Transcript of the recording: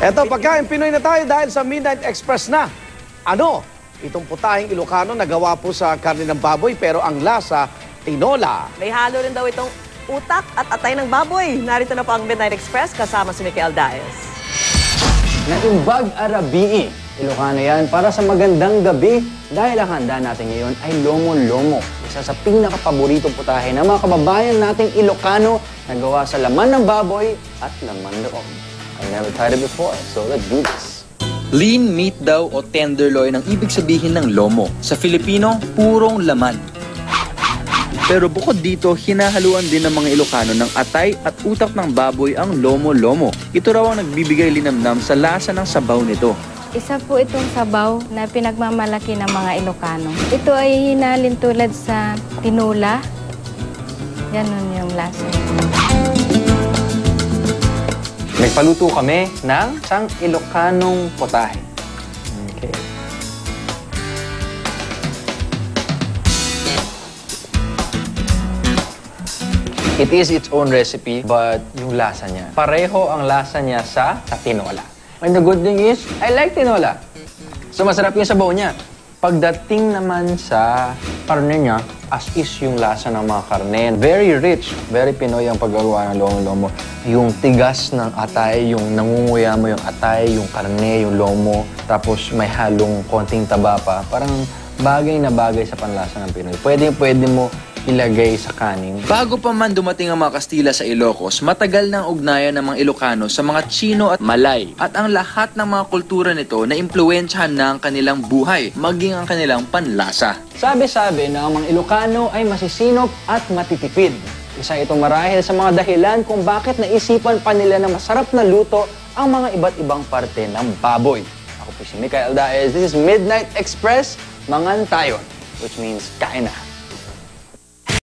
Eto, pagkain Pinoy na tayo dahil sa Midnight Express na. Ano? Itong putahing Ilocano na gawa po sa karne ng baboy pero ang lasa, tinola. May halo rin daw itong utak at atay ng baboy. Narito na po ang Midnight Express kasama si Mikel Daes. Naimbag Arabii. Ilocano yan para sa magandang gabi dahil ang handa natin ngayon ay lomo-lomo. Isa sa pinakapaboritong putahe ng mga kababayan nating Ilocano na gawa sa laman ng baboy at laman loob. I never tried it before, so let's do this. Lean meat daw o tenderloin ang ibig sabihin ng lomo. Sa Filipino, purong laman. Pero bukod dito, hinahaluan din ng mga Ilocano ng atay at utak ng baboy ang lomo-lomo. Ito raw ang nagbibigay linamnam sa lasa ng sabaw nito. Isa po itong sabaw na pinagmamalaki ng mga Ilocano. Ito ay hinalin tulad sa tinola. Ganun yung lasa. Nagpaluto kami ng isang Ilocanong potahe. Okay. It is its own recipe, but yung lasa niya, pareho ang lasa niya sa tinola. And the good thing is, I like tinola. So masarap yung sabaw niya. Pagdating naman sa karne niya, as is yung lasa ng mga karne. Very rich, very Pinoy ang paggagawa ng lomo-lomo. Yung tigas ng atay, yung nangunguya mo yung atay, yung karne, yung lomo, tapos may halong konting taba pa. Parang bagay na bagay sa panlasa ng Pinoy. Pwede mo ilagay sa kanin. Bago pa man dumating ang mga Kastila sa Ilocos, matagal na ang ugnayan ng mga Ilocano sa mga Chino at Malay. At ang lahat ng mga kultura nito na impluwensyahan na ang kanilang buhay, maging ang kanilang panlasa. Sabi-sabi na ang mga Ilocano ay masisinop at matitipid. Isa itong marahil sa mga dahilan kung bakit naisipan pa nila na masarap na luto ang mga iba't ibang parte ng baboy. Ako po si Mikel Daes. This is Midnight Express, Mangan Tayo, which means kain na.